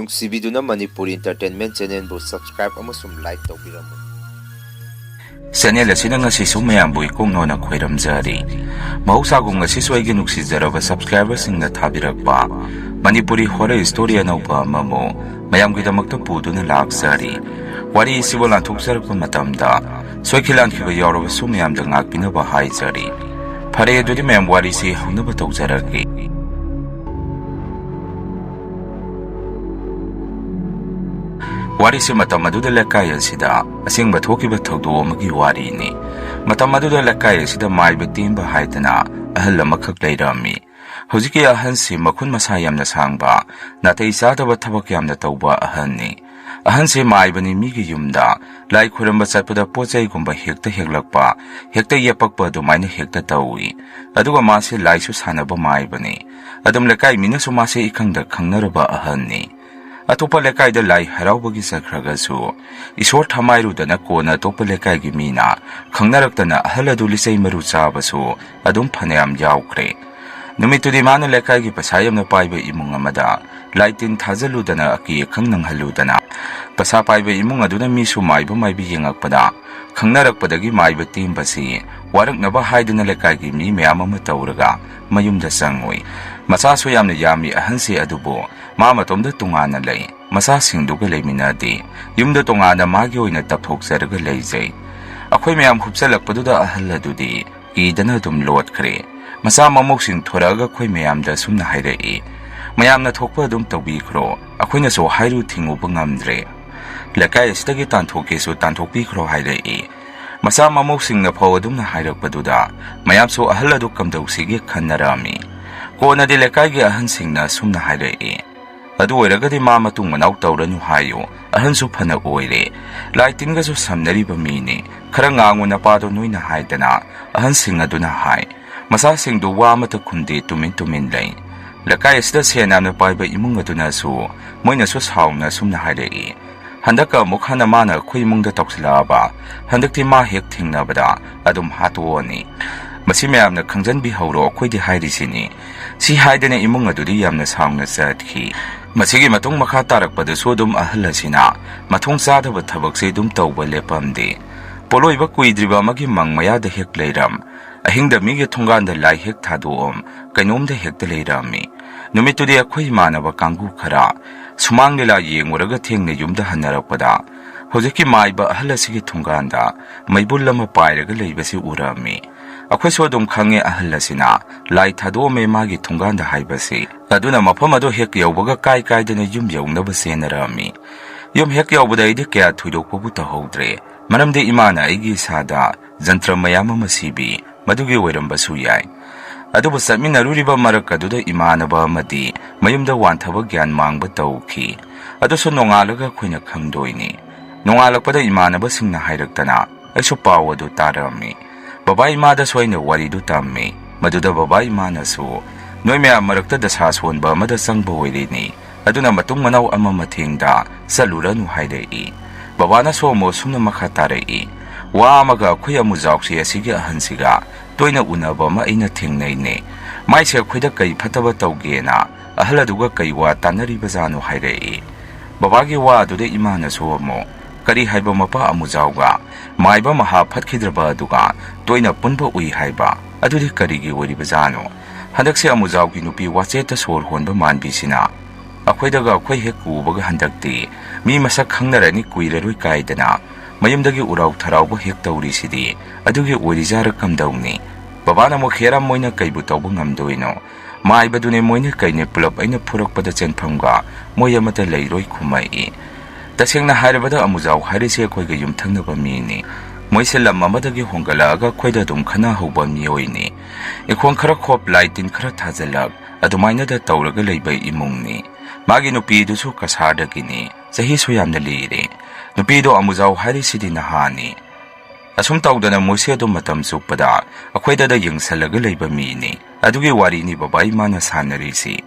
ꯅꯨꯡꯁꯤꯕꯤꯗꯨꯅ Manipuri entertainment ꯆꯦꯅꯦꯜꯕꯨ subscribe ꯑꯃꯁꯨꯡ like ꯇꯧꯕꯤꯔꯝꯃꯨ꯫ Channel ꯑꯁꯤꯅ ꯉꯁꯤꯁꯨ ꯃꯌꯥꯝꯕꯨ ꯏꯀꯣꯛꯅꯣꯅ ꯈꯣꯏꯔꯝꯖꯔꯤ꯫ ꯃꯍꯧꯁꯥꯒꯨꯝ ꯉꯁꯤꯁꯨ ꯑꯩꯒꯤ ꯅꯨꯡꯁꯤꯖꯔꯕ ꯁꯕꯁꯀ꯭ꯔꯥꯏꯕꯔꯁꯤꯡꯅ ꯊꯥꯕꯤꯔꯛꯄ ꯃꯅꯤꯄꯨꯔꯤ ꯍꯣꯔꯔ ꯁ꯭ꯇꯣꯔꯤ ꯑꯅꯧꯕ ꯑꯃꯕꯨ ꯃꯌꯥꯝꯒꯤꯗꯃꯛꯇ ꯄꯨꯗꯨꯅ ꯂꯥꯛꯆꯔꯤ꯫ ꯋꯥꯔꯤ ꯑꯁꯤꯕꯨ ꯂꯥꯟꯊꯣꯛꯆꯔꯛꯄ ꯃꯇꯝꯗ ꯁꯣꯏꯈꯤ ꯂꯥꯟꯈꯤꯕ ꯌꯥꯎꯔꯕꯁꯨ ꯃꯌꯥꯝꯗ ꯉꯥꯛꯄꯤꯅꯕ ꯍꯥꯏꯖꯔꯤ꯫ ꯐꯔꯦ ꯑꯗꯨꯗꯤ ꯃꯌꯥꯝ ꯋꯥꯔꯤꯁꯤ ꯍꯧꯅꯕ ꯇꯧꯖꯔꯒꯦ꯫ ꯋꯥꯔꯤꯁꯤ ꯃꯇꯝ ꯑꯗꯨꯗ ꯂꯩꯀꯥꯏ ꯑꯁꯤꯗ ꯑꯁꯦꯡꯕ ꯊꯣꯛꯈꯤꯕ ꯊꯧꯗꯣꯛ ꯑꯃꯒꯤ ꯋꯥꯔꯤꯅꯤ꯫ ꯃꯇꯝ ꯑꯗꯨꯗ ꯂꯩꯀꯥꯏ ꯑꯁꯤꯗ ꯃꯥꯏꯕ ꯇꯦꯟꯕ ꯍꯥꯏꯗꯅ ꯑꯍꯜ ꯑꯃꯈꯛ ꯂꯩꯔꯝꯃꯤ꯫ ꯍꯧꯖꯤꯛꯀꯤ ꯑꯍꯟꯁꯤ ꯃꯈꯨꯠ ꯃꯁꯥ ꯌꯥꯝꯅ ꯁꯥꯡꯕ, ꯅꯥꯇꯩ ꯆꯥꯗꯕ ꯊꯕꯛ ꯌꯥꯝꯅ ꯇꯧꯕ ꯑꯍꯟꯅꯤ꯫ ꯑꯍꯟꯁꯤ ꯃꯥꯏꯕꯅꯤ ꯃꯤꯒꯤ ꯌꯨꯝꯗ ꯂꯥꯏ ꯈꯣꯏꯔꯝꯕ ꯆꯠꯄꯗ ꯄꯣꯠꯆꯩꯒꯨꯝꯕ ꯍꯦꯛꯇ ꯍꯦꯛꯂꯛꯄ, ꯍꯦꯛꯇ ꯌꯦꯞꯄꯛꯄ ꯑꯗꯨꯃꯥꯏꯅ ꯍꯦꯛꯇ ꯇꯧꯏ꯫ ꯑꯗꯨꯒ ꯃꯥꯁꯤ ꯂꯥꯏꯁꯨ ꯁꯥꯟꯅꯕ ꯃꯥꯏꯕꯅꯤ꯫ ꯑꯗꯨꯝ ꯂꯩꯀꯥꯏ ꯃꯤꯅꯁꯨ ꯃꯥꯁꯤ ꯏꯈꯪꯗ ꯈꯪꯅꯔꯕ ꯑꯍꯟꯅꯤ꯫ ꯑꯇꯣꯞꯄ ꯂꯩꯀꯥꯏꯗ ꯂꯥꯏ ꯍꯔꯥꯎꯕꯒꯤ ꯆꯠꯈ꯭ꯔꯒꯁꯨ ꯏꯁꯣꯔ ꯊꯃꯥꯏꯔꯨꯗꯅ ꯀꯣꯟꯅ ꯑꯇꯣꯞꯄ ꯂꯩꯀꯥꯏꯒꯤ ꯃꯤꯅ ꯈꯪꯅꯔꯛꯇꯅ ꯑꯍꯜ ꯑꯗꯨ ꯂꯤꯆꯩ ꯃꯔꯨ ꯆꯥꯕꯁꯨ ꯑꯗꯨꯝ ꯐꯅꯌꯥꯝ ꯌꯥꯎꯈ꯭ꯔꯦ꯫ ꯅꯨꯃꯤꯠꯇꯨꯗꯤ ꯃꯥꯅ ꯂꯩꯀꯥꯏꯒꯤ ꯄꯩꯁꯥ ꯌꯥꯝꯅ ꯄꯥꯏꯕ ꯏꯃꯨꯡ ꯑꯃꯗ ꯂꯥꯏ ꯇꯤꯟ ꯊꯥꯖꯜꯂꯨꯗꯅ ꯑꯀꯤ ꯑꯈꯪ ꯅꯪꯍꯜꯂꯨꯗꯅ ꯄꯩꯁꯥ ꯄꯥꯏꯕ ꯏꯃꯨꯡ ꯑꯗꯨꯅ ꯃꯤꯁꯨ ꯃꯥꯏꯕ ꯃꯥꯏꯕꯤ ꯌꯦꯡꯉꯛꯄꯗ ꯈꯪꯅꯔꯛꯄꯗꯒꯤ ꯃꯥꯏꯕ ꯇꯦꯝꯕꯁꯤ ꯋꯥꯔꯛꯅꯕ ꯍꯥꯏꯗꯨꯅ ꯂꯩꯀꯥꯏꯒꯤ ꯃꯤ ꯃꯌꯥꯝ ꯑꯃ ꯇꯧꯔꯒ ꯃꯌꯨꯝꯗ ꯆꯪꯉꯨꯏ꯫ ꯃꯆꯥꯁꯨ ꯌꯥꯝꯅ ꯌꯥꯝꯃꯤ ꯑꯍꯟꯁꯤ ꯑꯗꯨꯕꯨ ꯃꯥ ꯃꯇꯣꯝꯗ ꯇꯣꯉꯥꯟꯅ ꯂꯩ꯫ ꯃꯆꯥꯁꯤꯡꯗꯨꯒ ꯂꯩꯃꯤꯟꯅꯗꯦ꯫ ꯌꯨꯝꯗ ꯇꯣꯉꯥꯟꯅ ꯃꯥꯒꯤ ꯑꯣꯏꯅ ꯇꯞꯊꯣꯛꯆꯔꯒ ꯂꯩꯖꯩ꯫ ꯑꯩꯈꯣꯏ ꯃꯌꯥꯝ ꯍꯨꯞꯆꯜꯂꯛꯄꯗꯨꯗ ꯑꯍꯜ ꯑꯗꯨꯗꯤ ꯀꯤꯗꯅ ꯑꯗꯨꯝ ꯂꯣꯠꯈ꯭ꯔꯦ꯫ ꯃꯆꯥ ꯃꯃꯧꯁꯤꯡ ꯊꯣꯔꯛꯑꯒ ꯑꯩꯈꯣꯏ ꯃꯌꯥꯝꯗ ꯁꯨꯝꯅ ꯍꯥꯏꯔꯛꯏ, "ꯃꯌꯥꯝꯅ ꯊꯣꯛꯄ ꯑꯗꯨꯝ ꯇꯧꯕꯤꯈ꯭ꯔꯣ, ꯑꯩꯈꯣꯏꯅꯁꯨ ꯍꯥꯏꯔꯨ ꯊꯤꯡꯉꯨꯕ ꯉꯝꯗ꯭ꯔꯦ꯫ ꯂꯩꯀꯥꯏ ꯑꯁꯤꯗꯒꯤ ꯇꯥꯟꯊꯣꯛꯀꯦꯁꯨ ꯇꯥꯟꯊꯣꯛꯄꯤꯈ꯭ꯔꯣ" ꯍꯥꯏꯔꯛꯏ꯫ ꯃꯆꯥ ꯃꯃꯧꯁꯤꯡꯅ ꯐꯥꯎ ꯑꯗꯨꯝꯅ ꯍꯥꯏꯔꯛꯄꯗꯨꯗ ꯃꯌꯥꯝꯁꯨ ꯑꯍꯜ ꯑꯗꯨ ꯀꯝꯗꯧꯁꯤꯒꯦ ꯈꯟꯅꯔꯝꯃꯤ꯫ ꯀꯣꯟꯅꯗꯤ ꯂꯩꯀꯥꯏꯒꯤ ꯑꯍꯟꯁꯤꯡꯅ ꯁꯨꯝꯅ ꯍꯥꯏꯔꯛꯏ, "ꯑꯗꯨ ꯑꯣꯏꯔꯒꯗꯤ ꯃꯥ ꯃꯇꯨꯡ ꯃꯅꯥꯎ ꯇꯧꯔꯅꯨ ꯍꯥꯏꯌꯨ, ꯑꯍꯟꯁꯨ ꯐꯅ ꯑꯣꯏꯔꯦ, ꯂꯥꯏ ꯇꯤꯟꯒꯁꯨ ꯁꯝꯅꯔꯤꯕ ꯃꯤꯅꯤ, ꯈꯔ ꯉꯥꯡꯉꯨ ꯅꯄꯥꯗꯣ" ꯅꯣꯏꯅ ꯍꯥꯏꯗꯅ ꯑꯍꯟꯁꯤꯡ ꯑꯗꯨꯅ ꯍꯥꯏ꯫ ꯃꯆꯥꯁꯤꯡꯗꯨ ꯋꯥ ꯑꯃꯠꯇ ꯈꯨꯝꯗꯦ, ꯇꯨꯃꯤꯟ ꯇꯨꯃꯤꯟ ꯂꯩ꯫ ꯂꯩꯀꯥꯏ ꯑꯁꯤꯗ ꯁꯦꯟ ꯌꯥꯝꯅ ꯄꯥꯏꯕ ꯏꯃꯨꯡ ꯑꯗꯨꯅꯁꯨ ꯃꯣꯏꯅꯁꯨ ꯁꯥꯎꯅ ꯁꯨꯝꯅ ꯍꯥꯏꯔꯛꯏ, "ꯍꯟꯗꯛꯀ ꯑꯃꯨꯛ ꯍꯟꯅ ꯃꯥꯅ ꯑꯩꯈꯣꯏ ꯏꯃꯨꯡꯗ ꯇꯧꯁꯤꯜꯂꯛꯑꯕ, ꯍꯟꯗꯛꯇꯤ ꯃꯥ ꯍꯦꯛ ꯊꯦꯡꯅꯕꯗ ꯑꯗꯨꯝ ꯍꯥꯠꯇꯣꯛꯑꯅꯤ꯫ ꯃꯁꯤ ꯃꯌꯥꯝꯅ ꯈꯪꯖꯟꯕꯤꯍꯧꯔꯣ, ꯑꯩꯈꯣꯏꯗꯤ ꯍꯥꯏꯔꯤꯁꯤꯅꯤ." ꯁꯤ ꯍꯥꯏꯗꯅ ꯏꯃꯨꯡ ꯑꯗꯨꯗꯤ ꯌꯥꯝꯅ ꯁꯥꯎꯅ ꯆꯠꯈꯤ꯫ ꯃꯁꯤꯒꯤ ꯃꯇꯨꯡ ꯃꯈꯥ ꯇꯥꯔꯛꯄꯗꯁꯨ ꯑꯗꯨꯝ ꯑꯍꯜ ꯑꯁꯤꯅ ꯃꯊꯣꯡ ꯆꯥꯗꯕ ꯊꯕꯛꯁꯦ ꯑꯗꯨꯝ ꯇꯧꯕ ꯂꯦꯞꯄꯝꯗꯦ꯫ ꯄꯣꯠꯂꯣꯏꯕ ꯀꯨꯏꯗ꯭ꯔꯤꯕ ꯑꯃꯒꯤ ꯃꯪ ꯃꯌꯥꯗ ꯍꯦꯛ ꯂꯩꯔꯝ, ꯑꯍꯤꯡꯗ ꯃꯤꯒꯤ ꯊꯣꯡꯒꯥꯟꯗ ꯂꯥꯏ ꯍꯦꯛ ꯊꯥꯗꯣꯛꯑꯝ, ꯀꯩꯅꯣꯝꯗ ꯍꯦꯛꯇ ꯂꯩꯔꯝꯃꯤ꯫ ꯅꯨꯃꯤꯠꯇꯨꯗꯤ ꯑꯩꯈꯣꯏ ꯏꯃꯥꯟꯅꯕ ꯀꯥꯡꯕꯨ ꯈꯔ ꯁꯨꯃꯥꯡ ꯂꯤꯂꯥ ꯌꯦꯡꯉꯨꯔꯒ ꯊꯦꯡꯅ ꯌꯨꯝꯗ ꯍꯟꯅꯔꯛꯄꯗ ꯍꯧꯖꯤꯛꯀꯤ ꯃꯥꯏꯕ ꯑꯍꯜ ꯑꯁꯤꯒꯤ ꯊꯣꯡꯒꯥꯟꯗ ꯃꯩꯕꯨꯜ ꯑꯃ ꯄꯥꯏꯔꯒ ꯂꯩꯕꯁꯤ ꯎꯔꯝꯃꯤ꯫ ꯑꯩꯈꯣꯏꯁꯨ ꯑꯗꯨꯝ ꯈꯪꯉꯦ ꯑꯍꯜ ꯑꯁꯤꯅ ꯂꯥꯏ ꯊꯥꯗꯣꯛꯑꯝꯃꯦ ꯃꯥꯒꯤ ꯊꯣꯡꯒꯥꯟꯗ ꯍꯥꯏꯕꯁꯤ꯫ ꯑꯗꯨꯅ ꯃꯐꯝ ꯑꯗꯨ ꯍꯦꯛ ꯌꯧꯕꯒ ꯀꯥꯏ ꯀꯥꯏꯗꯅ ꯌꯨꯝ ꯌꯧꯅꯕ ꯆꯦꯟꯅꯔꯝꯃꯤ꯫ ꯌꯨꯝ ꯍꯦꯛ ꯌꯧꯕꯗ ꯑꯩꯗꯤ ꯀꯌꯥ ꯊꯣꯏꯗꯣꯛꯄꯕꯨ ꯇꯧꯍꯧꯗ꯭ꯔꯦ, ꯃꯔꯝꯗꯤ ꯏꯃꯥꯅ ꯑꯩꯒꯤ ꯏꯁꯥꯗ ꯖꯟꯇ꯭ꯔ ꯃꯌꯥꯝ ꯑꯃ ꯁꯤꯕꯤ, ꯃꯗꯨꯒꯤ ꯑꯣꯏꯔꯝꯕꯁꯨ ꯌꯥꯏ꯫ ꯑꯗꯨꯕꯨ ꯆꯠꯃꯤꯟꯅꯔꯨꯔꯤꯕ ꯃꯔꯛ ꯑꯗꯨꯗ ꯏꯃꯥꯟꯅꯕ ꯑꯃꯗꯤ ꯃꯌꯨꯝꯗ ꯋꯥꯟꯊꯕ ꯒ꯭ꯌꯥꯟ ꯃꯥꯡꯕ ꯇꯧꯈꯤ꯫ ꯑꯗꯨꯁꯨ ꯅꯣꯡꯉꯥꯜꯂꯒ ꯑꯩꯈꯣꯏꯅ ꯈꯪꯗꯣꯏꯅꯤ꯫ ꯅꯣꯡꯉꯥꯜꯂꯛꯄꯗ ꯏꯃꯥꯟꯅꯕꯁꯤꯡꯅ ꯍꯥꯏꯔꯛꯇꯅ ꯑꯩꯁꯨ ꯄꯥꯎ ꯑꯗꯨ ꯇꯥꯔꯝꯃꯤ꯫ ꯕꯕꯥ ꯏꯃꯥꯗꯁꯨ ꯑꯩꯅ ꯋꯥꯔꯤꯗꯨ ꯇꯝꯃꯤ꯫ ꯃꯗꯨꯗ ꯕꯕꯥ ꯏꯃꯥꯅꯁꯨ, "ꯅꯣꯏ ꯃꯌꯥꯝ ꯃꯔꯛꯇ ꯗꯁꯥ ꯁꯣꯟꯕ ꯑꯃꯗ ꯆꯪꯕ ꯑꯣꯏꯔꯤꯅꯤ, ꯑꯗꯨꯅ ꯃꯇꯨꯡ ꯃꯅꯥꯎ ꯑꯃ ꯃꯊꯦꯡꯗ ꯆꯠꯂꯨꯔꯅꯨ" ꯍꯥꯏꯔꯛꯏ꯫ ꯕꯕꯥꯅꯁꯨ ꯑꯃꯨꯛ ꯁꯨꯝꯅ ꯃꯈꯥ ꯇꯥꯔꯛꯏ, "ꯋꯥ ꯑꯃꯒ ꯑꯩꯈꯣꯏ ꯑꯃꯨꯖꯥꯎꯁꯤ ꯑꯁꯤꯒꯤ ꯑꯍꯟꯁꯤꯒ ꯇꯣꯏꯅ ꯎꯅꯕ ꯑꯃ ꯑꯩꯅ ꯊꯦꯡꯅꯩꯅꯦ꯫ ꯃꯥꯏꯁꯦ ꯑꯩꯈꯣꯏꯗ ꯀꯩ ꯐꯠꯇꯕ ꯇꯧꯒꯦꯅ ꯑꯍꯜ ꯑꯗꯨꯒ ꯀꯩ ꯋꯥ ꯇꯥꯟꯅꯔꯤꯕꯖꯥꯠꯅꯣ" ꯍꯥꯏꯔꯛꯏ꯫ ꯕꯕꯥꯒꯤ ꯋꯥ ꯑꯗꯨꯗ ꯏꯃꯥꯅꯁꯨ ꯑꯃꯨꯛ, "ꯀꯔꯤ ꯍꯥꯏꯕ ꯃꯄꯥ ꯑꯃꯨꯖꯥꯎꯒ ꯃꯥꯏꯕ ꯃꯍꯥ ꯐꯠꯈꯤꯗ꯭ꯔꯕ ꯑꯗꯨꯒ ꯇꯣꯏꯅ ꯄꯨꯟꯕ ꯎꯏ ꯍꯥꯏꯕ, ꯑꯗꯨꯗꯤ ꯀꯔꯤꯒꯤ ꯑꯣꯏꯔꯤꯕꯖꯥꯠꯅꯣ? ꯍꯟꯗꯛꯁꯦ ꯑꯃꯨꯖꯥꯎꯒꯤ ꯅꯨꯄꯤ ꯋꯥꯆꯦꯠꯇ ꯁꯣꯔ ꯍꯣꯟꯕ ꯃꯥꯟꯕꯤꯁꯤꯅ ꯑꯩꯈꯣꯏꯗꯒ ꯑꯩꯈꯣꯏ ꯍꯦꯛ ꯎꯕꯒ ꯍꯟꯗꯛꯇꯤ ꯃꯤ ꯃꯁꯛ ꯈꯪꯅꯔꯅꯤ ꯀꯨꯏꯔꯔꯣꯏ ꯀꯥꯏꯗꯅ ꯃꯌꯨꯝꯗꯒꯤ ꯎꯔꯥꯎ ꯊꯔꯥꯎꯕ ꯍꯦꯛ ꯇꯧꯔꯤꯁꯤꯗꯤ, ꯑꯗꯨꯒꯤ ꯑꯣꯏꯔꯤꯖꯥꯔ ꯀꯝꯗꯧꯅꯤ?" ꯕꯕꯥꯅ ꯑꯃꯨꯛ, "ꯍꯦꯔꯥ ꯃꯣꯏꯅ ꯀꯩꯕꯨ ꯇꯧꯕ ꯉꯝꯗꯣꯏꯅꯣ? ꯃꯥꯏꯕꯗꯨꯅꯦ ꯃꯣꯏꯅ ꯀꯩꯅꯦ ꯄꯨꯂꯞ ꯑꯩꯅ ꯐꯨꯔꯛꯄꯗ ꯆꯦꯟꯐꯝꯒ ꯃꯣꯏ ꯑꯃꯠꯇ ꯂꯩꯔꯣꯏ" ꯈꯨꯝꯃꯛꯏ꯫ ꯇꯁꯦꯡꯅ ꯍꯥꯏꯔꯕꯗ ꯑꯃꯨꯖꯥꯎ ꯍꯥꯏꯔꯤꯁꯦ ꯑꯩꯈꯣꯏꯒ ꯌꯨꯝꯊꯪꯅꯕ ꯃꯤꯅꯤ꯫ ꯃꯣꯏꯁꯦ ꯂꯝ ꯑꯃꯗꯒꯤ ꯍꯣꯡꯒꯠꯂꯛꯑꯒ ꯑꯩꯈꯣꯏꯗ ꯑꯗꯨꯝ ꯈꯟꯅꯍꯧꯕ ꯃꯤꯑꯣꯏꯅꯤ꯫ ꯏꯪꯈꯣꯜ ꯈꯔ ꯈꯣꯞ, ꯂꯥꯏ ꯇꯤꯟ ꯈꯔ ꯊꯥꯖꯜꯂꯛ, ꯑꯗꯨꯃꯥꯏꯅꯗ ꯇꯧꯔꯒ ꯂꯩꯕ ꯏꯃꯨꯡꯅꯤ꯫ ꯃꯥꯒꯤ ꯅꯨꯄꯤꯗꯨꯁꯨ ꯀꯁꯥꯔꯗꯒꯤꯅꯤ, ꯆꯍꯤꯁꯨ ꯌꯥꯝꯅ ꯂꯤꯔꯦ꯫ ꯅꯨꯄꯤꯗꯣ ꯑꯃꯨꯖꯥꯎ ꯍꯥꯏꯔꯤꯁꯤꯗꯤ ꯅꯍꯥꯅꯤ꯫ ꯑꯁꯨꯝ ꯇꯧꯗꯅ ꯃꯣꯏꯁꯦ ꯑꯗꯨꯝ ꯃꯇꯝ ꯆꯨꯞꯄꯗ ꯑꯩꯈꯣꯏꯗ ꯌꯦꯡꯁꯜꯂꯒ ꯂꯩꯕ ꯃꯤꯅꯤ꯫ ꯑꯗꯨꯒꯤ ꯋꯥꯔꯤꯅꯤ ꯕꯕꯥ ꯏꯃꯥꯅ ꯁꯥꯟꯅꯔꯤꯁꯤ꯫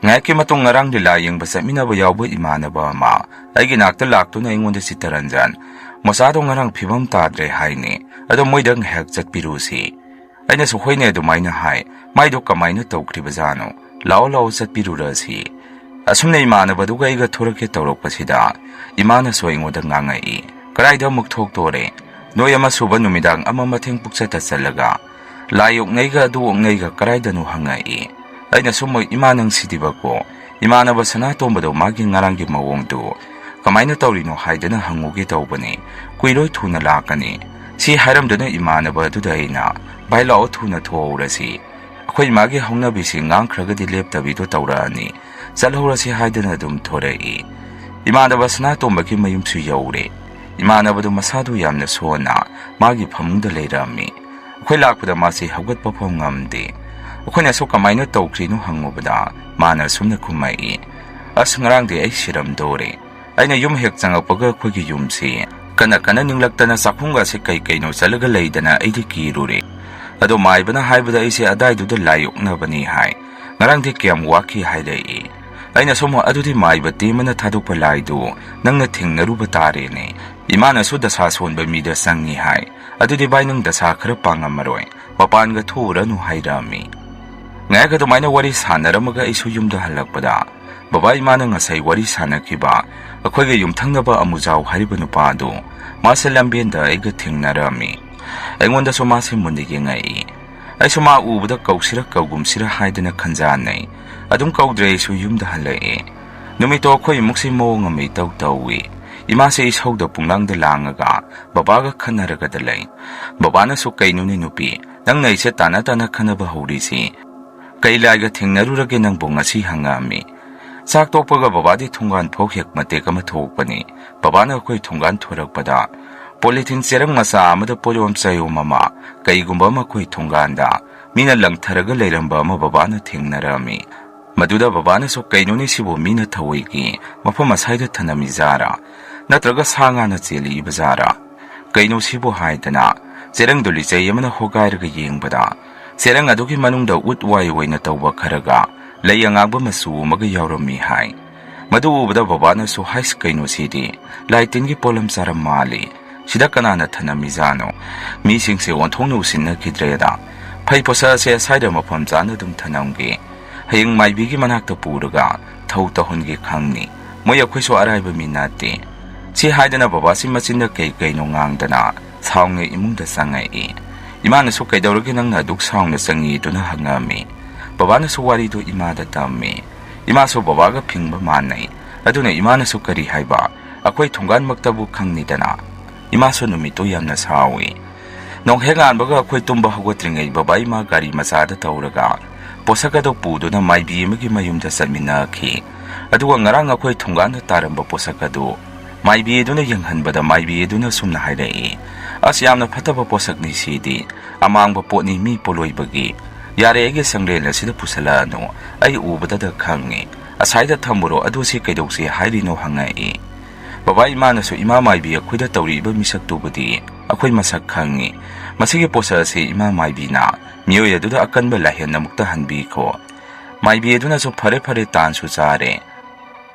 ꯉꯥꯏꯍꯥꯛꯀꯤ ꯃꯇꯨꯡ ꯉꯔꯥꯡ ꯂꯤꯂꯥ ꯌꯦꯡꯕ ꯆꯠꯃꯤꯟꯅꯕ ꯌꯥꯎꯕ ꯏꯃꯥꯟꯅꯕ ꯑꯃ ꯑꯩꯒꯤ ꯅꯥꯛꯇ ꯂꯥꯛꯇꯨꯅ ꯑꯩꯉꯣꯟꯗ ꯆꯤꯠꯇꯔꯟꯖꯟ, "ꯃꯆꯥꯗꯣ ꯉꯔꯥꯡ ꯐꯤꯕꯝ ꯇꯥꯗ꯭ꯔꯦ ꯍꯥꯏꯅꯦ, ꯑꯗꯣ ꯃꯣꯏꯗ ꯉꯥꯏꯍꯥꯛ ꯆꯠꯄꯤꯔꯨꯁꯤ." ꯑꯩꯅꯁꯨ "ꯍꯣꯏꯅꯦ" ꯑꯗꯨꯃꯥꯏꯅ ꯍꯥꯏ꯫ "ꯃꯥꯏꯗꯣ ꯀꯃꯥꯏꯅ ꯇꯧꯈ꯭ꯔꯤꯕꯖꯥꯠꯅꯣ? ꯂꯥꯛꯑꯣ ꯂꯥꯛꯑꯣ ꯆꯠꯄꯤꯔꯨꯔꯁꯤ." Asumna imanabadu ga iga thorake tawrokpasida imanasu aingoda ngangai karaida amuk thoktore noi ama suba numidang ama matheng pukchata chalaga layok ngaiga adu ngaiga karaida nu hangai aina sumo imanang sidibako imanaba Sanatombado magi ngarangi mawongdu kamaina tawrino haidana hanguge tawbani kuiroi thuna lakani si haramdana imanaba aduda aina bailao thuna thourasi akhoi magi hongnabisi ngangkhragadi leptabido tawrani chalhorasi haidana dum thorai imanaba Sanatombagi mayumsu yaure imanabadu masadu yamna sona magi phamungda leirami akhoi lakpada masi hawgatpa phom ngamde akhona so kamaina tawkrinu hangubada mana sumna kumai ngarangde ai siramdore aina yum hek changakpaga khogi yumsi kana ninglaktana sakhunga se kai no chalaga leidana aidi kirure ado maibana haibada aise adaiduda layokna bani hai ngarangde kyam waki haidai aina somo adudi maibati mana thadukpa laidu nangna thingnaruba tare ne imana su dasa sonba mida sangi hai adudi bainang dasa khara pangamaroi mapanga thuranu hairami ngayga do maina wari sanaramaga isu yumda halakpada baba imana ngasai wari sanakiba akhoiga yumthangnaba amujau hariba nupadu masa lambenda aiga thingnarami aingonda so mase mundige ngai aisu ma ubada kausira kaugumsira haidana khanjanai adum kaudre isu yumda halai numito khoi muksi mawngami tawtawi imase ishauda punglangda langaga babaga khanaraga dalai babana su kainuni nupi nangnai se tana khanaba horisi kailaiga thingnarurage nang bongasi hangami sak tokpaga babadi thungan phok hek mate kama thokpani babana khoi thungan thorakpada polythene serang masa amada polom sayo mama kaigumba ma khoi thunganda mina langtharaga leiramba ma babana thingnarami maduda babana so kainoni sibo mina thawoigi mafam asaida thanami zara natraga sanga na cheli bazara kaino sibo haidana serang doli chayamana hogairaga yengbada serang adugi manungda utwai waina tawba kharaga layangagba masu maga yaurami hai madu ubada babana so hais kaino sidi laitingi polam sara mali sida kanana thanami zano mi singse onthongnu sinna kidreda phai posa se saida mafam jana dum thanamge hayeng maibigi manakta puraga thau tahungi khangni moya khoiso araiba minate si haidana babasi machinda kaino ngangdana saunge imungda sangai imana so kaidawrage nangna duk saungna sangi duna hangami babana so wari do imada tammi ima so babaga phingba manai aduna imana so kari haiba akoi thongan maktabu khangnidana ima so numito yamna sawi nong hengan baga akoi tumba hagotringai babai ma gari masada tawraga posaka do puduna maibi magi mayumda salmina khi aduga ngarang akoi thongan taramba posaka do maibi duna yanghanbada maibi duna sumna haidai asyamna phataba posakni sidi amangba potni mi poloibagi yare ege sangrela sida pusala no ai ubada da khangi asaida thamuro adusi kaidoksi hairino hangai baba imana so ima maibi akhoida tawriba misak tubudi akhoi masak khangi masigi posa se ima maibi na miyoy aduda akanba lahen namukta hanbi ko maibi aduna so phare tan su chare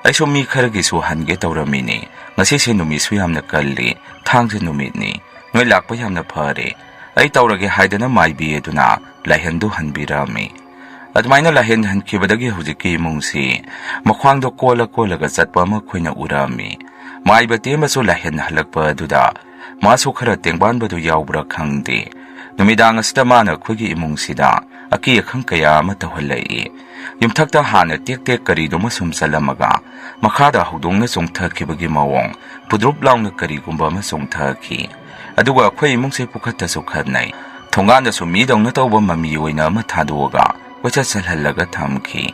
aiso mi kharagi su hange tawramini ngasi se numi su yamna kalli thangje numitni noi lakpa yamna phare ai tawrage haidana maibi aduna lahendu hanbirami admaina lahen hankibadagi hujiki mungsi makhwangdo kola ga chatpa ma khoina urami maibate maso lahen halakpa aduda maso khara tengban badu yaubra khangde numidang asita mana khogi imungsida aki khang kaya ma tawhalai yumthakta hana tek kari do masum salamaga makhada hudongna songthakibagi mawong pudrup laungna kari gumba ma songthaki aduga khoi imungse pukhatta so khanai thonganda so mi dongna tawba mami oina ma thadoga wacha salhalaga thamki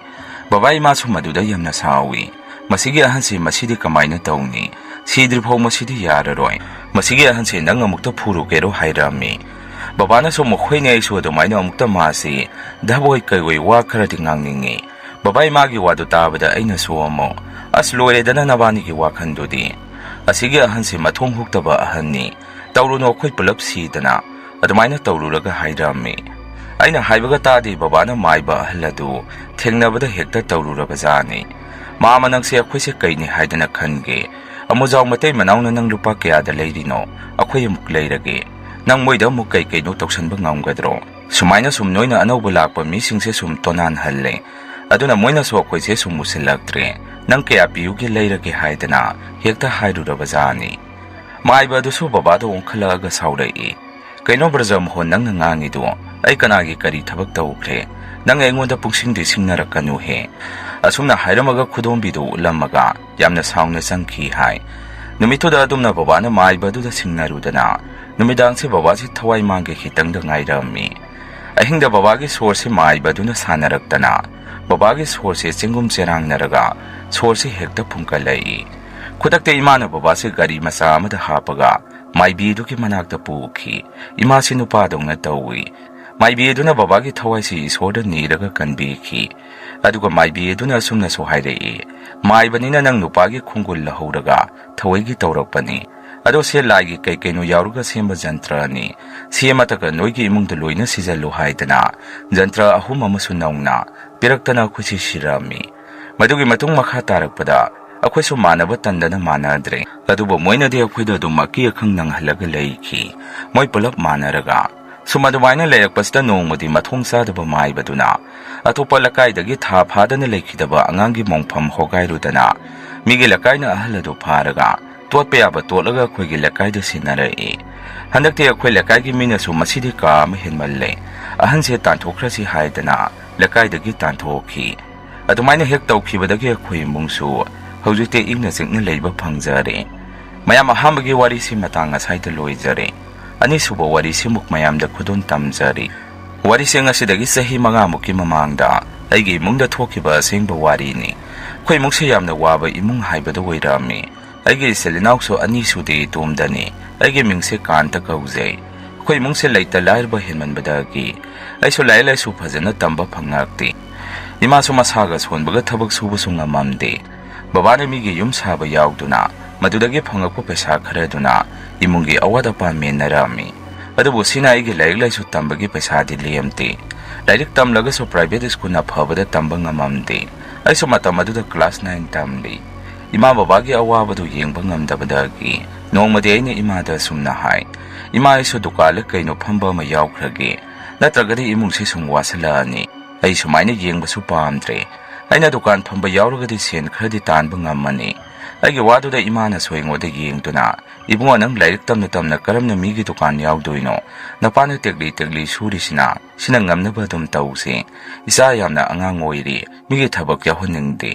babai ma su maduda yamna sawi masigi ahanse masidi kamaina tawni sidri phau masidi yararoi masigi ahanse nang amukta phuru kero hairami babana so mokhoine isu do maina amukta masi daboi kaiwei wa kharati ngangningi babai magi wadu tabada aina so amo aslore dana nabani ki wakhandudi asigi ahanse mathong huktaba ahanni tawruno khoi pulap sidana admaina tawruraga hairami aina haibaga tadi babana maiba haladu thengnabada hekta tawruraga jani mama nangse akhoise kaini haidana khange amujaw matei manauna nang lupa kya da leirino akhoi muk leirage nang moida muk kai no toksanba ngamgadro sumaina sum noina anau bulakpa mi singse sum tonan halle aduna moina so khoi se sum musilaktre nang kaya piu ki leirage haidana hekta hairurabazani mai ba du so baba do onkhalaga saurei kaino brazam ho nang ngangi do ai kanagi kari thabak tawkre nang engonda puksing de singnarakanu he asumna hairamaga khudom bidu ulamaga yamna saungna sangki hai numito da dumna baba na mai ba du da singnarudana numidang se baba si thawai mangge hitang da ngairami ahing da baba gi source mai ba du na sanaraktana baba gi source chingum cherang naraga source hekta phungkalai khudakte imana baba se gari masa amada hapaga mai bi du ki manakta pukhi ima si nupa dongna tawi mai bi du na baba gi thawai si isoda niraga kanbi khi aduga mai bi du na sumna so hairei mai banina nang nupa gi khungul la horaga thawai gi tawrakpani ado se lai gi kai kai no yaruga semba jantra ni sema ta ka noi gi imung de loina sijalu haidana jantra ahum amasu naungna piraktana khusi shirami madugi matung makha tarakpada akhoi su manaba tandana manadre adubo moina de akhoi da dum maki akhang nang halaga leiki moi pulap manaraga sumadumaina leyak pasta nongmodi mathong sa da ba mai baduna atopa lakai dagi tha phadana lekhidaba angangi mongpham hogai rudana migi lakai na ahladu pharaga totpe aba tolaga akhoi gi lakai da sinarai handakte akhoi lakai gi mina su masidi ka ma henmalle ahan se tanthokhrasi haidana lakai dagi tanthokhi adumaina hek tawkhibadagi akhoi mungsu hojite igna singna leiba phangjare mayam ahambagi wari si matanga saita loijare ani suba wari si muk mayam da khudon tamjari wari senga sidagi sahi manga muki mamangda aigi mungda thokiba sengba wari ni khoi mukse yamna waba imung haibada oirami aigi selinauso ani sude tomdani aigi mingse kanta kauje khoi mungse laita lairba henmanbadagi aiso lailai su phajana tamba phangakti ima su masaga sonbaga thabak suba sunga mamde babane migi yum saba yauduna madudagi phangakpo pesa kharaduna imungi awada pa menarami adubu sina igi laik su tambagi pesa di liamti laik tamlaga so private school na phabada tambanga mamde aiso mata maduda class 9 tamli ima babagi awabadu yengba ngamdabadagi nongmadi aina ima da sumna hai ima aiso dukala kaino phamba ma yaukhrage natragadi imungsi sungwasalani ai sumaina yengba su pamdre aina dukan phamba yauragadi sen khradi tanba ngammani aigi wadu da imana soingoda yengduna ibunga nang lairik tamna karamna migi dukan yaudoi,no napana tegli surisina sina ngamnaba dum tause isa yamna angang oiri migi thabak yahoningde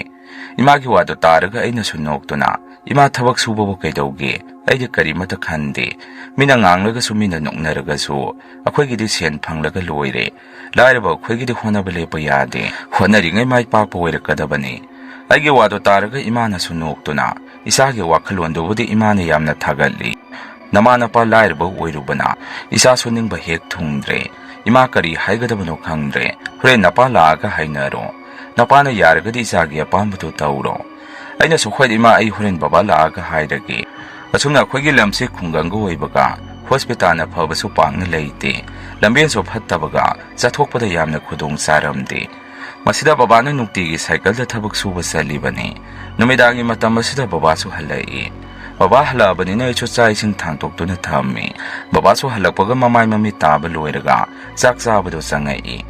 imagi wadu taraga aina sunoktuna ima thabak subabu kaidauge aidi karimata khande mina nganglaga su mina noknaraga su akhoi sen phanglaga loire lairaba akhoi honaba lepa yade honaringai mai pakpa oirakadabani aigi wadu taraga imana sunoktuna isagi wakhalondobudi imana yamna thagalli namana pa lairaba oirubana isa suningba hek thungdre ima kari haigadabano khangdre hore napa laaga hainaro napana yaragadi isagi apambatu tauro aina sukhoi ima ai horen baba laaga hairage asumna akhoi lamse khungango oibaga hospital na phabasu pangna leite lamben so phattabaga chathokpada yamna khudong saramde masida baba na nukti gi cycle da thabak suba salibani numidangi matam masida baba su halai baba halabani na ichu chai sing thangtok tu na thammi baba su halakpaga mamai mami taba loiraga chak chabado changai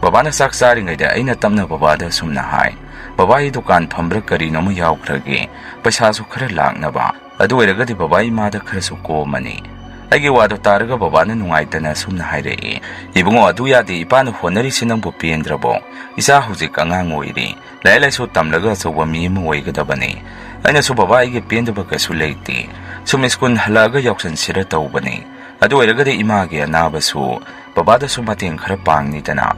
baba na chak charingai da aina tamna baba da sumna hai baba hi dukan phambra kari no ma yaukhrage paisa su khara laknaba adu oiragadi baba ima da khara su ko mani aigi wadu taraga baba na nungaitana sumna hairei ibungo adu yadi ipana honari sinangbu pendrabo isa hujik angang oiri lailai su tamlaga choba mi mu oigadabani aina su baba aigi pendaba kasu leiti sumiskun halaga yauksan sira tawbani adu oiragadi ima gi anaba su baba da su mateng khara pangni dana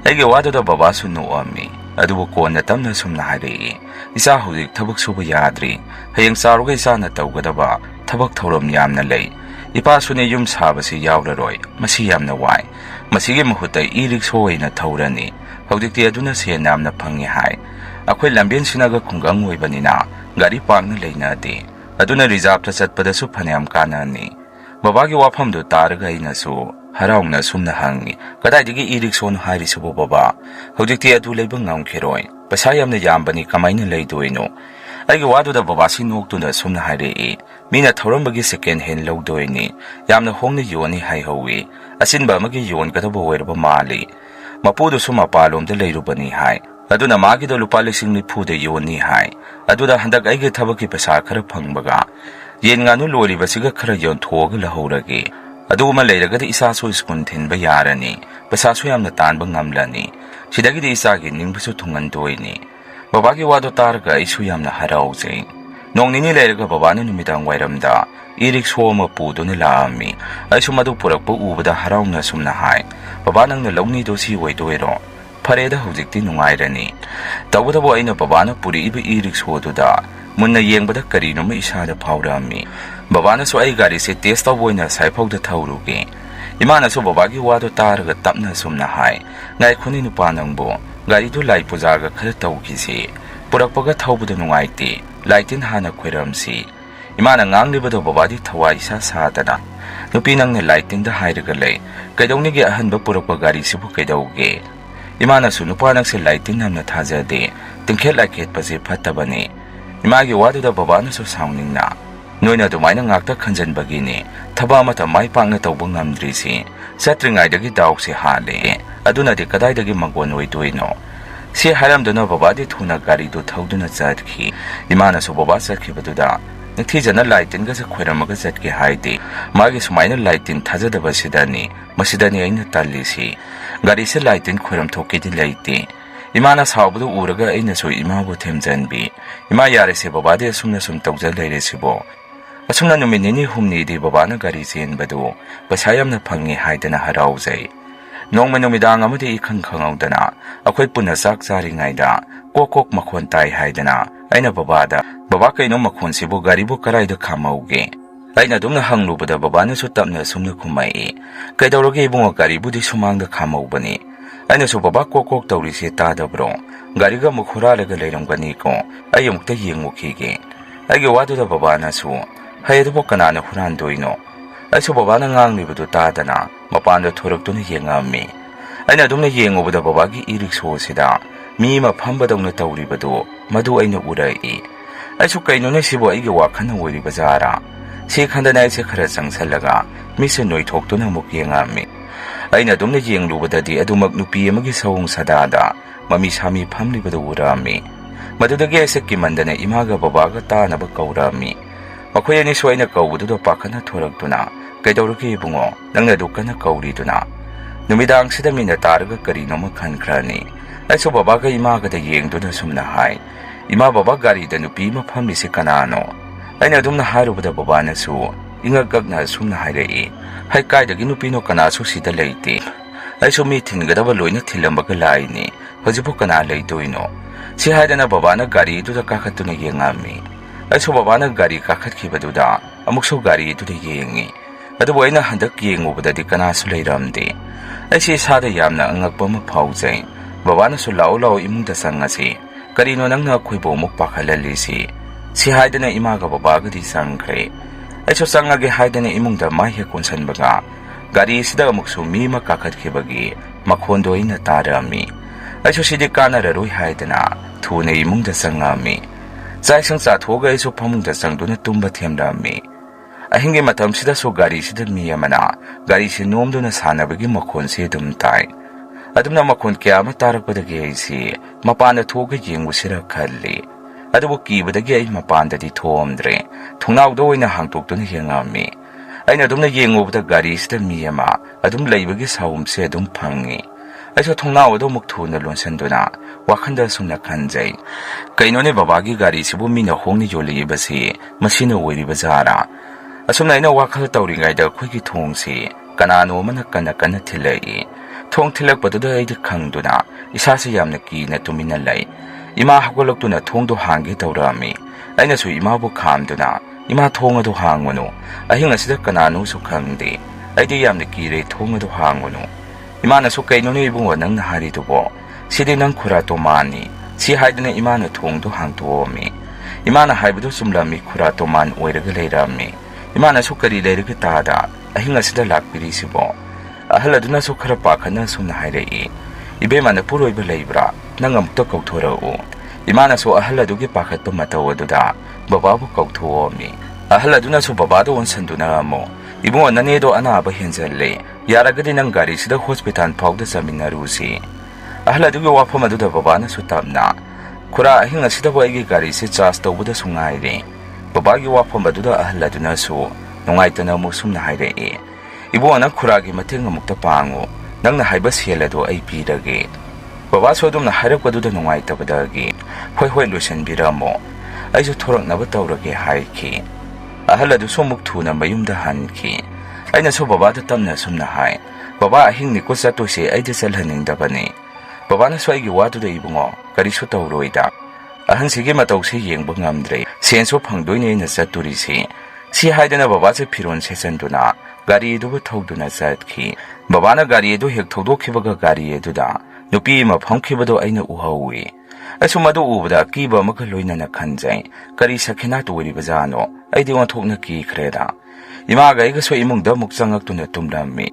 aigi wadu da baba su noami adubu kona tamna sumna hairei isa hujik thabak suba yadri hayeng saruga isa na tawgadaba thabak thoram yamna lei ipa sune yum sabasi yauraroi masi yamna wai masigi mahuta i-rickshaw oina thawrani hojikti aduna se namna phangi hai akhoi lamben sinaga khungang oibanina gari pakna leinade aduna reserve ta chatpada su phanayam kanani babagi wafam do taraga ina su haraungna sumna hangi kadai digi i-rickshaw no hairi su baba hojikti adu leiba ngamkhiroi pasa yamna yambani kamaina leidoino aigi wadu da baba si noktuna sumna hairei mina thorambagi second hand lowdoini yamna hongna yoni haihowi asinba amagi yon kadaba oiraba mali mapudu su mapalomda leirubani hai aduna magido lupa lising nipude yoni hai aduda handak aige thabaki pesa khara phangbaga yen nganu lori basiga khara yon thoga lahorage aduma leiraga de isa so skun thinba yarani pesa so yamna tanba ngamlani sidagi de isa gi ningbusu thungan doini babagi wado targa isu yamna harauje nongnini leiraga babana numidang wairamda irik soma puduna laami aisu madu purakpu ubada haraungna sumna hai babanang na lawni do si waidoiro fareda hujikti nungairani tawdabo aina babana puri iba irik soduda munna yengbada karino ma isada phawrami babana so ai gari se test tawboina saifauda thawruge imana so babagi wado targa tapna sumna hai ngai khuni nupa nangbo gari du lai pujaga khara tawkisi purakpaga thawbuda nungaiti laitin hana khwiramsi imana nganglibado babadi thawai sa sadana nupi nang ne laitin da hairaga lei kaidongni ge ahanba purakpa gari sibu kaidauge imana su nupa nang se laitin namna thajade tingkhet laikhet pase phatabani imagi waduda babana so sauningna noina dumaina ngakta khanjan bagini thaba mata mai pangna tawba ngamdrisi satringai dagi dauk se hale aduna de kadai dagi mangon oidoino si haramduna babadi thuna gari do thauduna chatkhi imana so baba sakhibaduda nthi jana laitin ga se khweramaga chatke haide magi sumaina laitin thajadaba sidani masidani aina tallisi gari se laitin khweram thoke di laite imana sawbudu uraga aina so imabu themjanbi ima yare se babade sumna sum tawjal leire sibo asumna numinini humni di babana gari chen badu pasayamna phangi haidana haraujai nongma numidang amadi ikhang khangaudana akhoi punna sak chari ngaida kokok makhon tai haidana aina babada baba kaino makhon sibo gari bu karai da khamauge aina dumna hanglubada babana su tapna sumna khumai kaidauroge ibungo gari budi sumang da khamaubani aina su baba kokok tawri se tadabro gari ga mukhura laga leirangani ko ayumukta yengukhige age wadu da babana su hayadu kanana huran doino aisu babana nganglibadu tadana mapanda thoraktuna yengami aina dumna yengubada babagi irikso sida mi ma phambadongna tawribadu madu aina urai aisu kainone sibo aige wakhana wori bazara si khandana aise khara changsallaga mise noi thoktuna muk yengami aina dumna yenglubada di adumak nupi amagi sawung sadada mami sami phamlibadu urami madudagi aise kimandana imaga babaga tanaba kaurami makhoi ani soina kawbudu pakhana thoraktuna kaidauruki bungo nangna dukana kauriduna numidang sida mina targa karino ma khankrani aiso baba ga ima ga da yengduna sumna hai ima baba gari da nupi ma phamli se kanano aina dumna harubada baba na su inga gagna sumna hairei hai kai da ginupi no kana su sida leite aiso mi thinga da loina thilamba ga laini hojibu kana leitoino si haidana baba na gari du da kakhatuna yengami aiso baba na gari kakhatkibaduda amukso gari du da yengi adu boina handak yengubada di kana su leiramde aisi sada yamna angakpa ma phaujai babana su lao lao imungda sangasi karino nangna khoibo muk pakhalalisi si haidana imaga babaga di sangkhre aiso sangage haidana imungda mai he konsan baga gari sida muksu mi ma kakhatkebagi makhondo ina tarami aiso sidi kana raroi haidana thune imungda sangami chaisang cha thoga aiso phamungda sangduna tumba themrami ahinge matam sida so gari sida mi amana gari si nomduna sanabagi makhon se dum tai adumna makhon kya ma tarakpadagi aisi mapana thoga yengu sira khalli adubu kibadagi ai mapanda di thomdre thungnawdo oina hangtoktuna yengami aina adumna yengubada gari sida mi ama adum leibagi sawum se adum phangi aiso thungnawdo mukthuna lonsanduna wakhanda sumna khanjai kainone babagi gari sibu mina hongni yoli basi masina oiri bazara asumna ina wakhal tawringai da khoigi thongsi kanano mana kana thilai thong thilak paduda aidi khangduna isa se yamna ki na tumina lai ima hagoloktuna thongdo hangi tawrami aina su ima bu khamduna ima thongado hangonu ahinga sida kanano su khangde aidi yamna ki re thongado hangonu imana su kainone ibungo nang na hari dubo sidi nang khura to mani si haiduna imana thongdo hangtomi imana haibudu sumlami khura to man oiraga leirami imana su kari leirga tada ahinga sida lakpiri sibo ahal aduna su khara pakhana sumna hairei ibe mana puroiba leibra nangam to kauthorau imana su ahal adugi pakhatpa mataw aduda bababu kauthoomi ahal aduna su babado onsanduna amo ibungo nanedo anaba henjalle yaragadi nang gari sida hospital phawda jaminarusi ahal adugi wafam aduda babana su tapna khura ahing asidabo aigi gari se charge tawbuda sungai re babagi wafam aduda ahal aduna su nungaitana mu sumna haire e ibo na khuragi mateng amukta pangu nangna haiba selado ai pirage baba so dum na hairapkaduda nungaitabadagi hoi lusen biramo aisu thoraknaba tawrage haiki ahal adu somuk thuna mayumda hanki aina so baba da tamna sumna hai baba ahing ni ko sato se aide salhaning dabani baba na swai gi wadu da ibungo kari su tawroida ahan sige matau se yengba ngamdre senso phangdoine na saturi se si haidana baba se phiron sesanduna gari du thawduna satki baba na gari du hek thawdokhibaga gari eduda nupi ma phangkhibado aina uhawi asumadu ubada kiba maka loina na khanjai kari sakhina tuwari bazano aidi on thokna ki khreda ima ga iga so imung da muk changak tuna tumrammi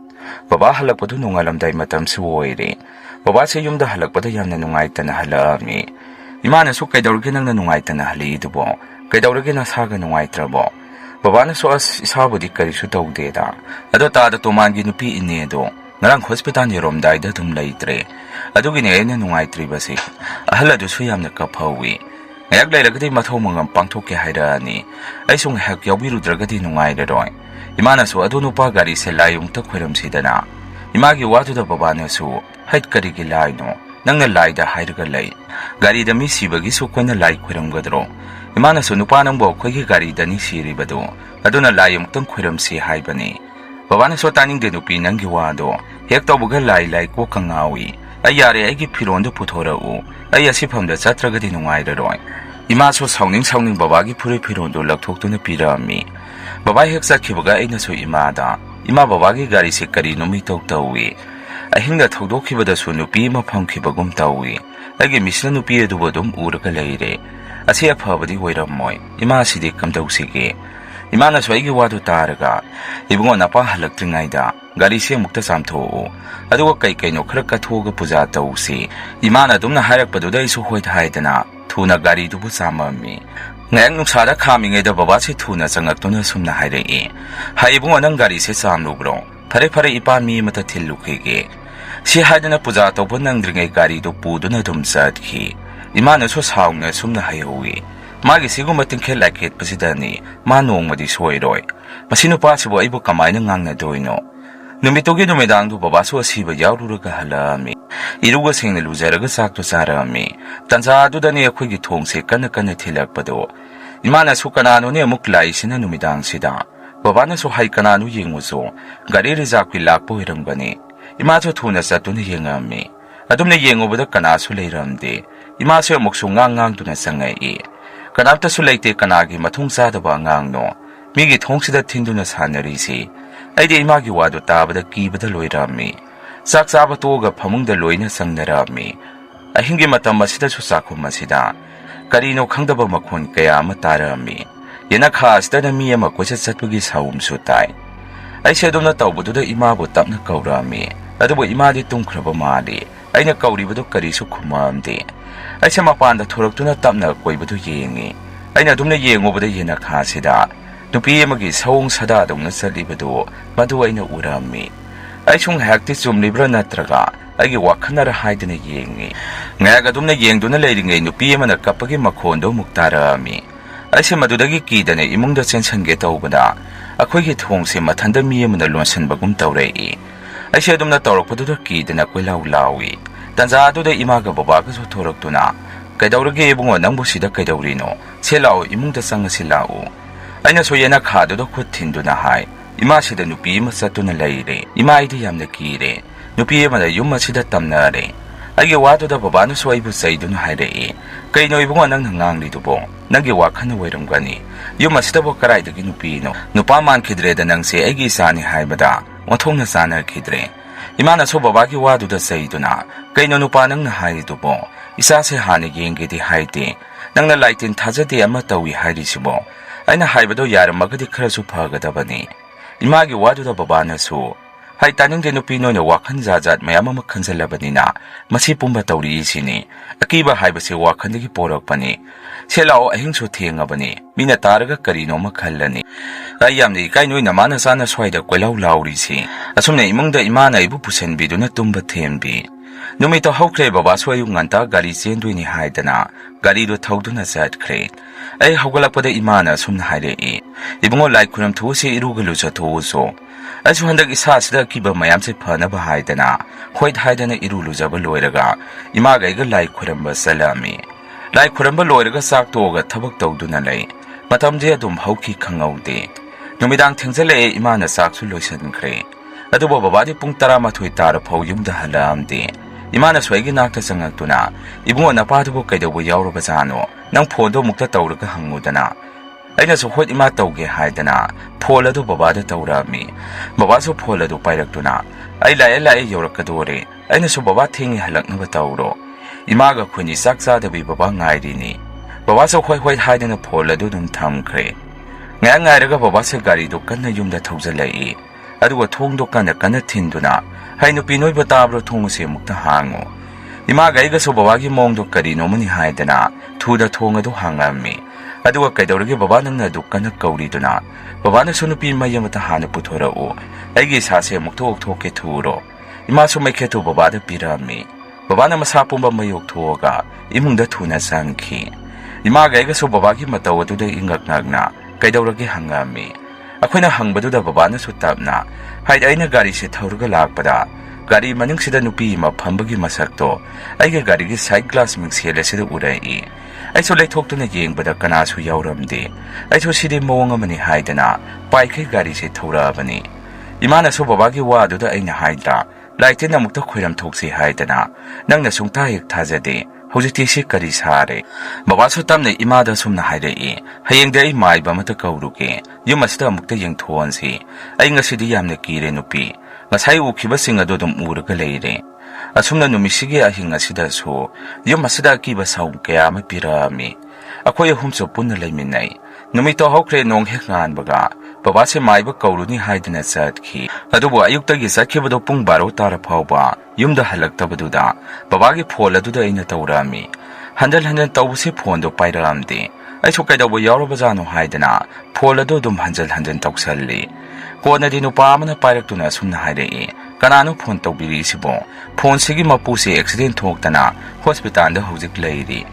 baba halakpadu nungalamdai matam su oire baba se yumda halakpada yamna nungai tana halami ima na su kaidawrge nangna nungai tana hali dubo kaidawrge na saga nungai trabo baba na so as isabudi kari su tawde da ado ta da tomangi nupi ine do ngarang hospital yerom dai da dum leitre adugi ne ene nungai tribasi ahla du su yamna kaphawi ngayak lairagadi mathau mangam pangthokke hairani aisung hak yawbirudragadi nungai roi imana su adu nupa gari se layung ta khwiram sidana imagi watu da baba na su hait kari gi laino nangna laida hairaga lai gari da mi sibagi su kona lai khwiram gadro imana su nupa nang bo khoi gi gari da ni siri badu aduna layung tang khwiram si haibani baba na so taning de nupi nang gi wado hek to buga lai ko kangawi ayare ai gi phiron du puthora u ai asifam da chatragadi nungai roi ima so sauning baba gi phuri phiron du lakthok tu na pirami baba hek sakhibaga aina so ima baba gi gari se kari numi tok tawi ahinga thodokkhibada su nupi ma phangkhibagum tawi agi misna nupi edu bodum uraka leire ase aphabadi hoiramoi ima sidi kamdausige ima na swai gi wadu taraga ibungo napa halaktringai da gari se mukta samtho aduga kai no khara kathoga puja tausi ima na dumna hairakpadu dai su hoi thaidana thuna gari du bu samami ngayang nuksada khamingai da baba se thuna changak tuna sumna hairei haibungo nang gari se samlu bro phare ipa mi mata thillu khege si haidana puja to bonang dringai gari du puduna dum satkhi ima na so saungna sumna haihui magi sigu mating khel lakhet pasidani ma nongmadi soiroi masinu pa sibo aibu kamaina ngangna doino numitogi numedang du baba so siba yaururaga halami iruga singna luzaraga sakto sarami tanza du dani akhoi gi thongse kana thilakpado imana su kanano ne amuk lai sina numidang sida baba na so hai kanano yenguso gari rizakwi lakpo hirambani ima so thuna satuna yengami adumne yengobada kana su leiramde ima so amuk su ngang tuna sangai kanapta su leite kanagi mathung sadaba ngangno migi thongsida thinduna sanarisi aide imagi wadu tabada kibada loirami sak saba toga phamungda loina sangnarami ahingi matam asida su sakhum asida karino khangdaba makhon kaya ama tarami yena khas da mi ama kocha chatpugi saum su tai aise domna tawbudu da imabu tapna kaurami adubo imadi tungkhraba mali aina kauribudu kari su khumamde aise mapanda thoroktuna tapna koibudu yengi aina dumna yengobada yena khasida nupi amagi saung sada dongna salibadu madu aina urami aisung hakti chumlibra natraga aigi wakhanara haidana yengi ngayaga dumna yengduna leiringai nupi amana kapagi makhondo muktarami aise madudagi kidane imungda chensange tawbada akhoigi thongse mathanda mi amana lonsanbagum tawrei aise dumna tawrakpadu kidana koilau lawi tanza aduda imaga babaga so thoraktuna kaidawrage bungo nangbu sida kaidawrino selao imungda sangasilao aina so yena khadu do khut thinduna hai ima sida nupi ma satuna leire ima idi yamna kire nupi ma da yumma sida tamna re age wadu da babanu so ibu saiduna haire kaino ibungo nang ngang li dubo nangi wakhana wairam gani yumma sida bo karai da gi nupi no nupa man khidre da nang se agi sani haibada wathongna sana khidre ima na so baba gi wadu da saiduna kaino nupa nang na hai dubo isa se hani yenge di haite nang na laitin thajade ama tawi hairi sibo aina haibado yaramagadi kharasu phagadabani imagi waduda babana su hai taning de nupi no wakhan jajat mayama makhanjalabani na masi pumba tawri sini akiba haibase wakhandi gi porakpani selao ahing su thengabani mina taraga karino makhallani ayamni kainoi namana sana swaida koilau lauri si asumne imungda imana ibu pusenbi duna tumba thembi Numito hokre babaso ayung nganta gari chenduini haidana gari do thauduna chatkre ai hawgalakpada imana sumna haire e ibungo lai khuram thusi irugalu chatho so asu handak isa sida kiba mayam se phana ba haidana hoit haidana irulu jaba loiraga ima gaiga lai khuram ba salami lai khuram ba loiraga sak toga thabak tawduna lai matam je adum hauki khangaude numidang thengzale imana sak su loisan khre adubo babadi pung 12 tar phau yumda halamde imana swagi nakta sangaktuna ibungo napatubo kaidobo yawroba jano nang phondo mukta tawraga hangudana aina so hot ima tawge haidana phola do babada tawrami baba so phola do pairaktuna ai lai yawrakadore aina so baba thingi halaknaba tawro imaga khuni saksa dabi baba ngairini baba so hoi haidana phola do dum thamkhre ngairaga baba se gari do kanna yumda thawjalai adugo thongdo kana thinduna hainu pinoi batabro thongse mukta hango ima gaiga so babagi mongdo karino mani haidana thuda thonga do hangami adugo kaidorge baba nangna dukana kauriduna baba na sunupi mayamata hana puthora o aigi sase mukto oktoke thuro ima so maikhetu baba da pirami baba na masa pumba mayok thoga imungda thuna sangki ima gaiga so babagi mataw adu da ingak nagna kaidorge hangami akoina hangbadu da baba na sutapna haid aina gari se thauruga lakpada gari maning sida nupi ma phambagi masakto aige gari gi side glass mixele sida urai aiso leithok tuna yengbada kana su yawramde aiso sidi mawang amani haidana paikai gari se thaura bani imana so baba gi wa du da aina haidra laite na mukta khoiram thokse haidana nangna sungta hek thajade hojiti se kari sare baba so tamne imada sumna haidai hayengde ai mai ba mata kauruke yumasida mukta yengthon si ai ngasidi yamne kire nupi ngasai ukhiba singa do dum uraga leire asumna numisigi ahinga sida so yumasida kiba saum kaya ma pirami akoy humso punna leiminai numito hokre nong hekngan baga baba se maiba kauruni haidana chatkhi adubo ayukta gi sakhibado pung 12 tar phawba yumda halaktabaduda baba gi phol aduda ina tawrami handal tawse phone do pairamde aiso kaidabo yawroba jano haidana phol adu dum handal tawsalli kona dinu pamana pairaktuna sumna haidai kanano phone tawbiri sibo phone sigi mapuse accident thoktana hospital da hojik leiri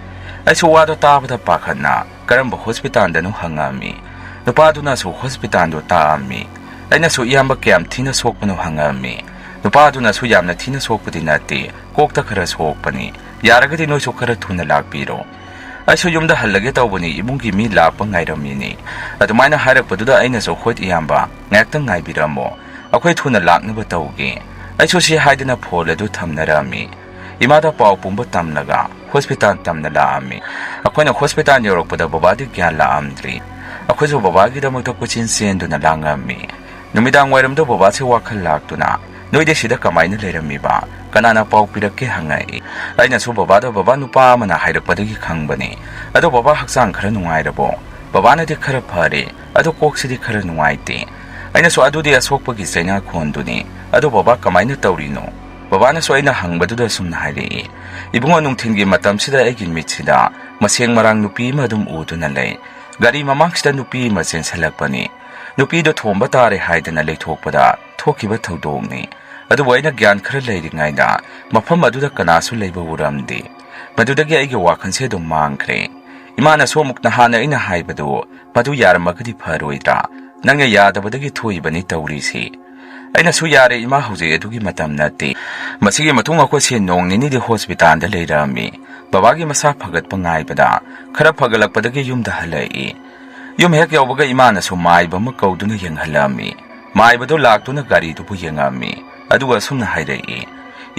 aiso wado tabada pakhanna karamba hospital da no hangami nupaduna so hospital do taami aina so iyamba kyam thina sokpano hangami nupaduna so yamna thina sokpudi nate kokta khara sokpani yaragadi no so khara thuna lakpiro aiso yumda hallage tawbani ibungi mi lakpa ngairamini adumaina harakpaduda aina so khot iyamba ngakta ngaibiramo akhoi thuna laknaba tawge aiso si haidana phol adu thamnarami imada paw pumba tamnaga hospital tamna laami akoina hospital yorokpada babadi gyan laamdri akoiso babagi da makta kuchin senduna langami numidang wairamdo baba se wakhal laktuna noide sida kamaina lerami ba kanana paw pirakke hangai aina so baba da baba nupa mana hairakpadagi khangbani ado baba haksang khara nungairabo baba na de khara phare ado koksidi khara nungaite aina so adu de asokpagi saina khonduni ado baba kamaina tawrino baba na so aina hangbadu da sumna haire ibungo nungthingi matam sida egin mitsida maseng marang nupi madum uduna lei gari mamangsida nupi ma chensalakpani nupi do thomba tare haidana leithokpada thokiba thodongni adu waina gyan khara leiringaida mafam aduda kanasu leiba uramdi madudagi aige wakhanse dum mangkhre imana so mukna hana ina haibadu madu yaramagadi pharoidra nangya yadabadagi thoibani tawrisi aina su yare ima hauze adugi matam nate masigi matung akwa se nong nini de hospital da leirami babagi masa phagat pangai bada khara phagalakpadagi yumda halai yum hek yawbaga imana so mai bama kauduna yenghalami mai bado laktuna gari du yengami aduga sumna hairai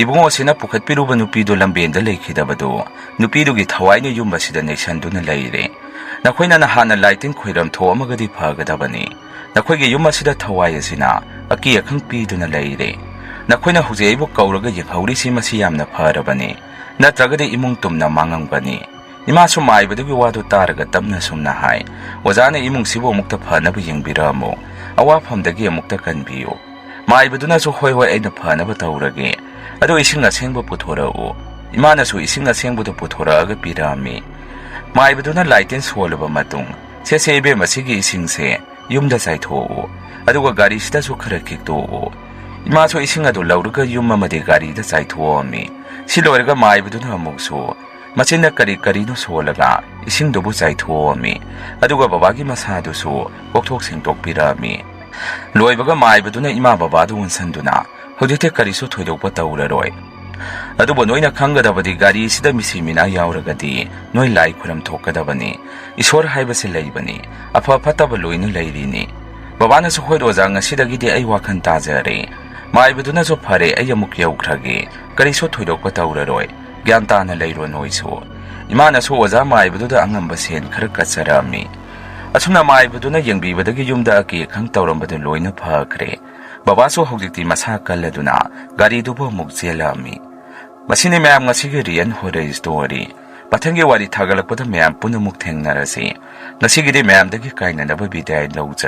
ibungo sina pukhat piruba nupi do lambenda leikhidabado nupi du gi thawaina yumba sida nation duna leire nakhoina na hana lighting khoiram tho amagadi phagadabani nakhoigi yumma sida thawai asina aki akhang pi duna leire nakhoina hujeibu kauraga yenghauri si masi yamna pharabani natragade imung tumna mangangani ima so mai badagi wadu taraga tamna sumna hai wajana imung sibo mukta phana bu yengbiramo awa phamdagi mukta kanbiyo mai baduna so hoi aina phana ba taurage ado isinga sengba puthorao imana so isinga sengbu do puthoraaga pirami mai baduna lighten solaba matung sebe masigi isingse yumda saitho aduga gari sida so khara kikto ima so isinga do lauruga yumma made gari da saitho mi ꯁꯤ ꯂꯣꯏꯔꯒ ꯃꯥꯏꯕꯗꯨꯅ ꯑꯃꯨꯛꯁꯨ ꯃꯆꯤꯟꯅ ꯀꯔꯤꯅꯣ ꯁꯣꯜꯂꯒ ꯏꯁꯤꯡꯗꯨꯕꯨ ꯆꯥꯏꯊꯣꯛꯑꯝꯃꯤ ꯑꯗꯨꯒ ꯕꯕꯥꯒꯤ ꯃꯁꯥꯗꯨꯁꯨ ꯀꯣꯛꯊꯣꯛ ꯁꯦꯡꯇꯣꯛꯄꯤꯔꯛꯑꯝꯃꯤ ꯂꯣꯏꯕꯒ ꯃꯥꯏꯕꯗꯨꯅ ꯏꯃꯥ ꯕꯕꯥꯗꯨ ꯑꯣꯟꯁꯟꯗꯨꯅ ꯍꯧꯖꯤꯛꯇꯤ ꯀꯔꯤꯁꯨ ꯊꯣꯏꯗꯣꯛꯄ ꯇꯧꯔꯔꯣꯏ ꯑꯗꯨꯕꯨ ꯅꯣꯏꯅ ꯈꯪꯒꯗꯕꯗꯤ ꯒꯥꯔꯤꯁꯤꯗ ꯃꯤꯁꯤ ꯃꯤꯅꯥ ꯌꯥꯎꯔꯒꯗꯤ ꯅꯣꯏ ꯂꯥꯏ ꯈꯨꯔꯝ ꯊꯣꯛꯀꯗꯕꯅꯤ ꯏꯁꯣꯔ ꯍꯥꯏꯕꯁꯤ ꯂꯩꯕꯅꯤ ꯑꯐ ꯐꯠꯇꯕ ꯂꯣꯏꯅ ꯂꯩꯔꯤꯅꯤ ꯕꯕꯥꯅꯁꯨ ꯍꯣꯏ ꯑꯣꯖꯥ ꯉꯁꯤꯗꯒꯤꯗꯤ ꯑꯩ ꯋꯥꯈꯜ ꯇꯥꯖꯔꯦ ꯃꯥꯏꯕꯗꯨꯅꯁꯨ ꯐꯔꯦ ꯑꯩ ꯑꯃꯨꯛ ꯌꯧꯈ꯭ꯔꯒꯦ ꯀꯔꯤꯁꯨ ꯊꯣꯏꯗꯣꯛꯄ ꯇꯧꯔꯔꯣꯏ ꯒ꯭ꯌꯥꯟ ꯇꯥꯅ ꯂꯩꯔꯣ ꯅꯣꯏꯁꯨ ꯏꯃꯥꯅꯁꯨ ꯑꯣꯖꯥ ꯃꯥꯏꯕꯗꯨꯗ ꯑꯉꯝꯕ ꯁꯦꯟ ꯈꯔ ꯀꯠꯆꯔꯛꯑꯝꯃꯤ ꯑꯁꯨꯝꯅ ꯃꯥꯏꯕꯗꯨꯅ ꯌꯦꯡꯕꯤꯕꯗꯒꯤ ꯌꯨꯝꯗ ꯑꯀꯤ ꯑꯈꯪ ꯇꯧꯔꯝꯕꯗꯨ ꯂꯣꯏꯅ ꯐꯈ꯭ꯔꯦ ꯕꯕꯥꯁꯨ ꯍꯧꯖꯤꯛꯇꯤ ꯃꯁꯥ ꯀꯜꯂꯗꯨꯅ ꯒꯥꯔꯤꯗꯨꯕꯨ ꯑꯃꯨꯛ ꯆꯦꯜꯂꯛꯑꯝꯃꯤ ꯃꯁꯤꯅꯤ ꯃꯌꯥꯝ ꯉꯁꯤꯒꯤ ꯔꯤꯌꯦꯜ ꯍꯣꯔꯔ ꯁ꯭ꯇꯣꯔꯤ ꯃꯊꯪꯒꯤ ꯋꯥꯔꯤ ꯊꯥꯒꯠꯂꯛꯄꯗ ꯃꯌꯥꯝ ꯄꯨꯟꯅꯃꯨꯛ ꯊꯦꯡꯅꯔꯁꯤ ꯉꯁꯤꯒꯤꯗꯤ ꯃꯌꯥꯝꯗꯒꯤ ꯀꯥꯏꯅꯅꯕ ꯕꯤꯗꯥꯏ ꯂꯧꯖꯔꯤ